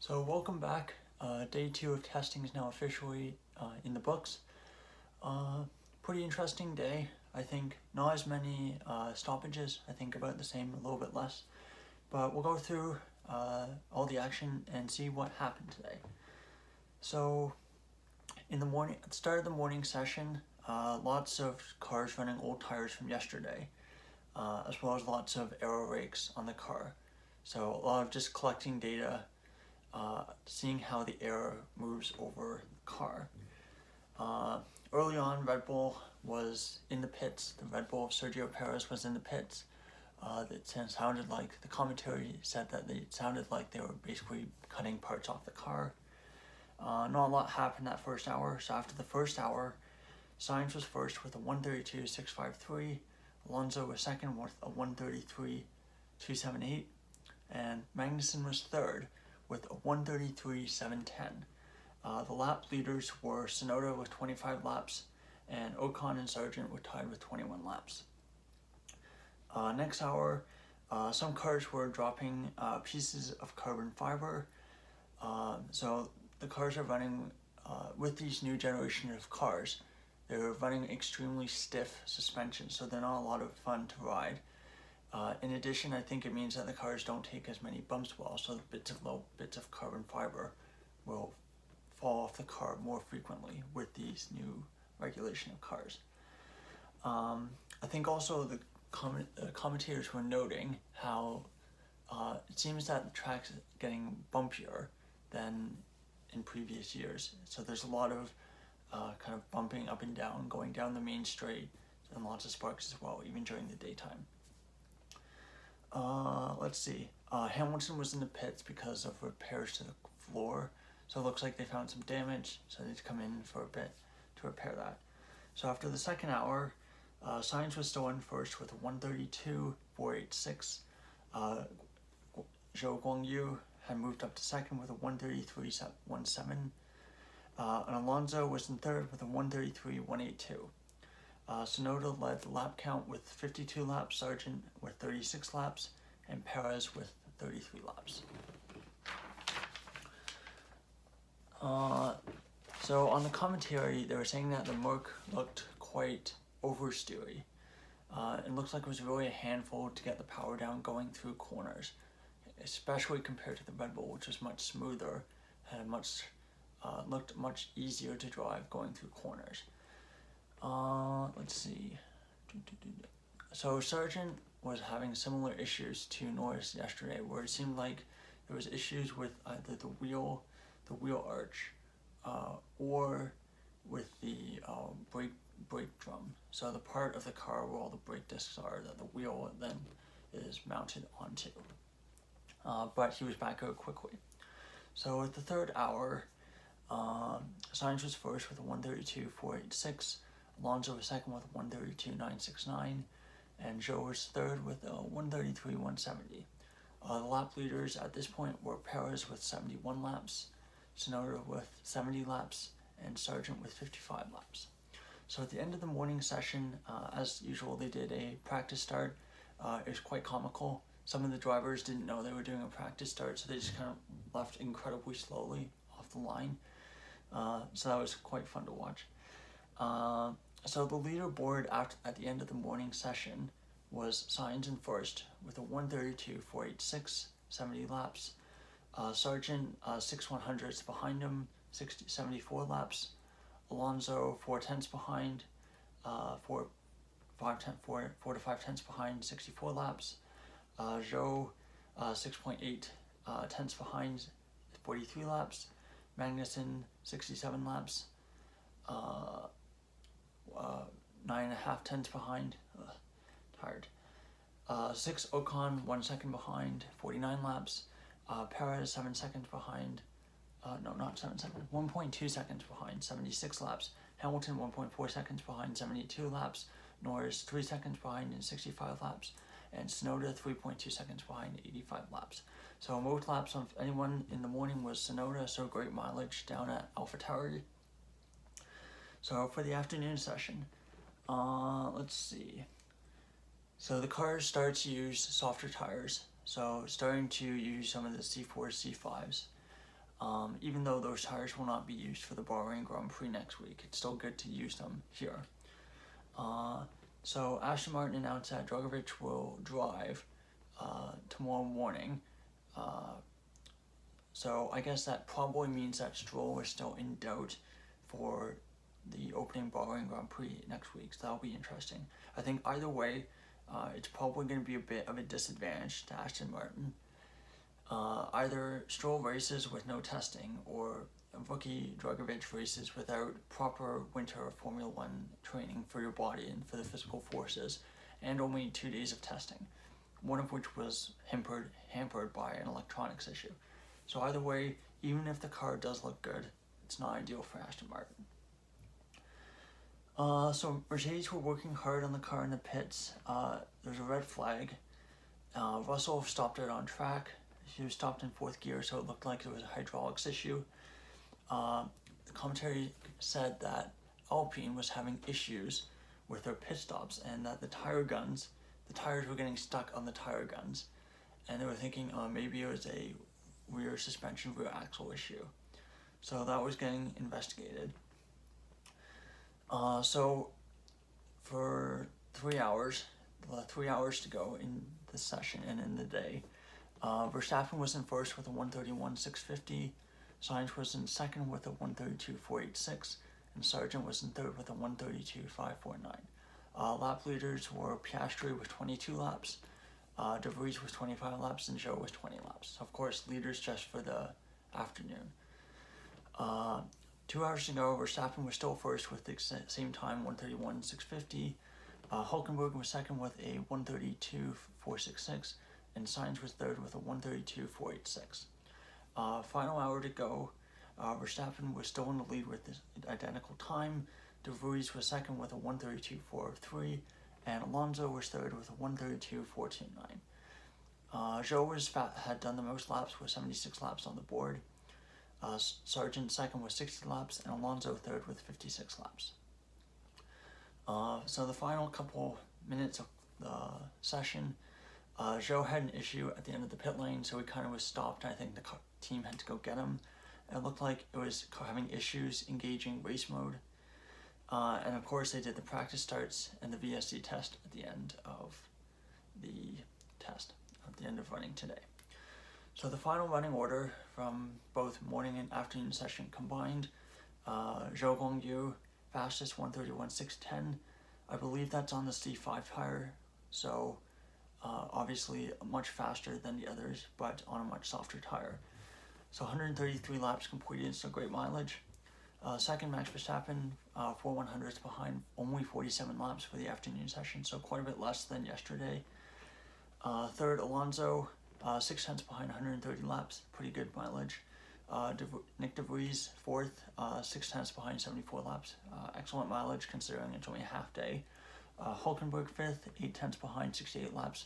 So welcome back. Day 2 of testing is now officially in the books. Pretty interesting day. I think not as many stoppages. I think about the same, a little bit less. But we'll go through all the action and see what happened today. So in the morning, at the start of the morning session, lots of cars running old tires from yesterday, as well as lots of aero rakes on the car. So a lot of just collecting data, seeing how the air moves over the car. Early on, Red Bull was in the pits. The Red Bull of Sergio Perez was in the pits. It sounded like, the commentary said that it sounded like they were basically cutting parts off the car. Not a lot happened that first hour, so after the first hour, Sainz was first with a 132.653, Alonso was second with a 133.278, and Magnussen was third with a 133.710. The lap leaders were Tsunoda with 25 laps, and Ocon and Sargent were tied with 21 laps. Next hour, some cars were dropping pieces of carbon fiber. So the cars are running, with these new generation of cars, they're running extremely stiff suspension, so they're not a lot of fun to ride. In addition, I think it means that the cars don't take as many bumps well, so the bits of carbon fiber will fall off the car more frequently with these new regulation of cars. I think also the commentators were noting how it seems that the track's getting bumpier than in previous years. So there's a lot of kind of bumping up and down, going down the main straight, and lots of sparks as well, even during the daytime. Let's see. Hamilton was in the pits because of repairs to the floor, so it looks like they found some damage, so they had to come in for a bit to repair that. So after the second hour, Sainz was still in first with a 132.486. Zhou Guangyu had moved up to second with a 133.17. And Alonso was in third with a 133.182. Tsunoda led the lap count with 52 laps, Sargent with 36 laps, and Perez with 33 laps. So on the commentary, they were saying that the Merc looked quite oversteery. It looked like it was really a handful to get the power down going through corners, especially compared to the Red Bull, which was much smoother and looked much easier to drive going through corners. Let's see. So Sargent was having similar issues to Norris yesterday, where it seemed like there was issues with either the wheel arch, or with the brake drum. So the part of the car where all the brake discs are that the wheel then is mounted onto. But he was back out quickly. So at the third hour, Sainz was first with a 132.486, Alonso was second with a 132.969, and Zhou was third with a 133.170. The lap leaders at this point were Perez with 71 laps, Tsunoda with 70 laps, and Sargent with 55 laps. So at the end of the morning session, as usual, they did a practice start. It was quite comical. Some of the drivers didn't know they were doing a practice start, so they just kind of left incredibly slowly off the line. So that was quite fun to watch. So the leaderboard at the end of the morning session was Sainz in first with a 132.486, 70 laps. Sargent 6/100ths behind him, 74 laps. Alonso 4/10ths behind, 4 to 5/10ths behind, 64 laps. Zhou 6.8 tenths behind, 43 laps. Magnussen 67 laps, 9.5 tenths behind. Tired. 6 Ocon 1 second behind, 49 laps. Perez 7 seconds behind. No, not 7 seconds. 1.2 seconds behind, 76 laps. Hamilton 1.4 seconds behind, 72 laps. Norris 3 seconds behind and 65 laps. And Tsunoda 3.2 seconds behind, 85 laps. So most laps of anyone in the morning was Tsunoda, so great mileage down at AlphaTauri. So for the afternoon session, let's see. So the cars start to use softer tires, so starting to use some of the C4s, C5s. Even though those tires will not be used for the Bahrain Grand Prix next week, it's still good to use them here. So Aston Martin announced that Drugovich will drive tomorrow morning. So I guess that probably means that Stroll is still in doubt for the opening Bahrain Grand Prix next week, so that'll be interesting. I think either way, it's probably going to be a bit of a disadvantage to Aston Martin. Either Stroll races with no testing, or rookie Drugovich races without proper winter Formula One training for your body and for the physical forces, and only 2 days of testing, one of which was hampered by an electronics issue. So either way, even if the car does look good, it's not ideal for Aston Martin. So Mercedes were working hard on the car in the pits. There's a red flag. Russell stopped it on track. He was stopped in 4th gear, so it looked like there was a hydraulics issue. The commentary said that Alpine was having issues with their pit stops, and that the tires were getting stuck on the tire guns, and they were thinking maybe it was a rear suspension, rear axle issue. So that was getting investigated. So for 3 hours to go in the session and in the day, Verstappen was in first with a 131.650, Sainz was in second with a 132.486, and Sargent was in third with a 132.549. Lap leaders were Piastri with 22 laps, De Vries was 25 laps, and Zhou was 20 laps. Of course, leaders just for the afternoon. 2 hours to go, Verstappen was still first with the same time, 131.650. Hulkenberg was second with a 132.466, and Sainz was third with a 132.486. Final hour to go, Verstappen was still in the lead with this identical time. De Vries was second with a 132.403, and Alonso was third with a 132.429. Zhou had done the most laps with 76 laps on the board. Sargent second with 60 laps, and Alonso third with 56 laps. So the final couple minutes of the session, Zhou had an issue at the end of the pit lane, so he kind of was stopped. I think the team had to go get him. It looked like it was having issues engaging race mode. And of course they did the practice starts and the VSC test at the end of running today. So the final running order from both morning and afternoon session combined, Zhou Gongyu, fastest 131.610. I believe that's on the C5 tire, so obviously much faster than the others, but on a much softer tire. So 133 laps completed, so great mileage. Second, Max Verstappen, 4 100ths behind, only 47 laps for the afternoon session, so quite a bit less than yesterday. Third, Alonso, 6 tenths behind, 130 laps, pretty good mileage. Nick De Vries, fourth, 6 tenths behind, 74 laps, excellent mileage considering it's only a half day. Hulkenberg fifth, 8 tenths behind, 68 laps.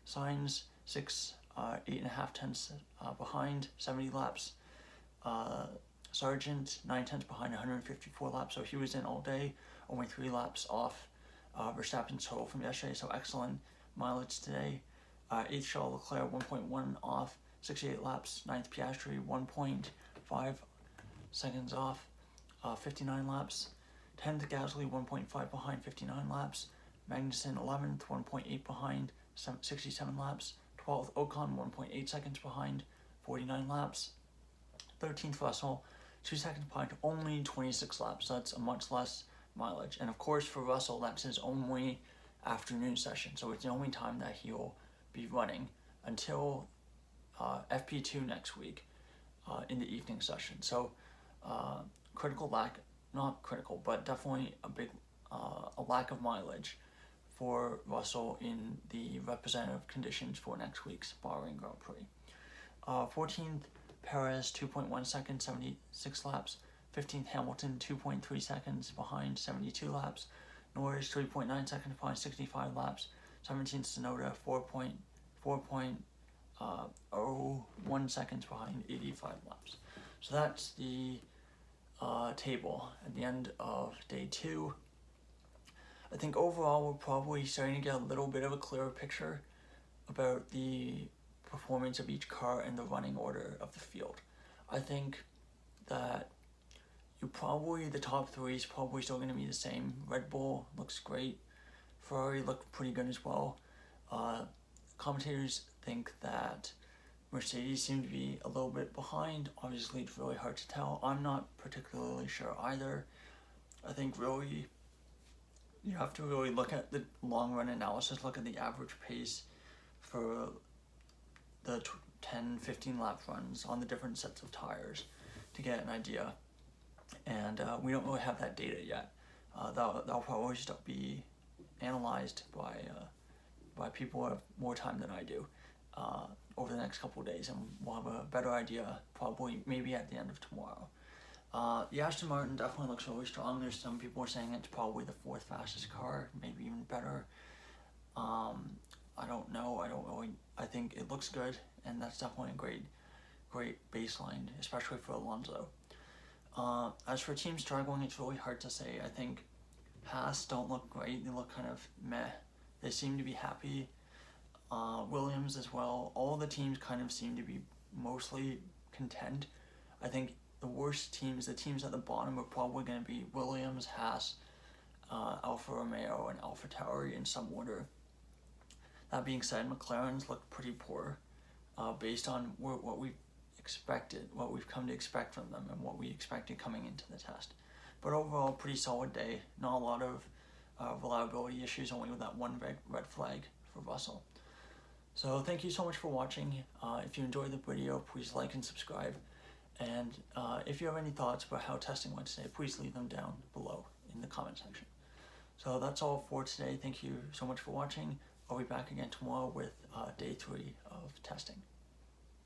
Sainz, 8.5 tenths behind, 70 laps. Sargent, 9 tenths behind, 154 laps, so he was in all day, only 3 laps off Verstappen's total from yesterday, so excellent mileage today. 8th, Charles Leclerc, 1.1 off, 68 laps. 9th, Piastri, 1.5 seconds off, 59 laps. 10th, Gasly, 1.5 behind, 59 laps. Magnussen, 11th, 1.8 behind, 67 laps. 12th, Ocon, 1.8 seconds behind, 49 laps. 13th, Russell, 2 seconds behind, only 26 laps. That's a much less mileage. And of course, for Russell, that's his only afternoon session, so it's the only time that he'll be running until FP2 next week in the evening session. So not critical, but definitely a lack of mileage for Russell in the representative conditions for next week's Bahrain Grand Prix. 14th, Perez, 2.1 seconds, 76 laps. 15th, Hamilton, 2.3 seconds behind, 72 laps. Norris, 3.9 seconds behind, 65 laps. 17th, Tsunoda, 4.01 seconds behind, 85 laps. So that's the table at the end of day 2. I think overall we're probably starting to get a little bit of a clearer picture about the performance of each car and the running order of the field. I think that the top three is probably still going to be the same. Red Bull looks great. Ferrari looked pretty good as well. Commentators think that Mercedes seemed to be a little bit behind. Obviously, it's really hard to tell. I'm not particularly sure either. I think really you have to really look at the long run analysis, look at the average pace for the 10-15 lap runs on the different sets of tires to get an idea. And we don't really have that data yet. That'll probably still be analyzed by people who have more time than I do over the next couple of days, and we'll have a better idea probably maybe at the end of tomorrow. The Aston Martin definitely looks really strong. There's some people are saying it's probably the fourth fastest car, maybe even better. I don't know. I think it looks good, and that's definitely a great baseline, especially for Alonso. As for teams struggling, it's really hard to say. I think Haas don't look great. They look kind of meh. They seem to be happy. Williams as well. All the teams kind of seem to be mostly content. I think the worst teams, the teams at the bottom, are probably going to be Williams, Haas, Alfa Romeo, and AlphaTauri in some order. That being said, McLaren's looked pretty poor based on what we've expected, what we've come to expect from them, and what we expected coming into the test. But overall, pretty solid day. Not a lot of reliability issues, only with that one red flag for Russell. So thank you so much for watching. If you enjoyed the video, please like and subscribe. And if you have any thoughts about how testing went today, please leave them down below in the comment section. So that's all for today. Thank you so much for watching. I'll be back again tomorrow with day 3 of testing.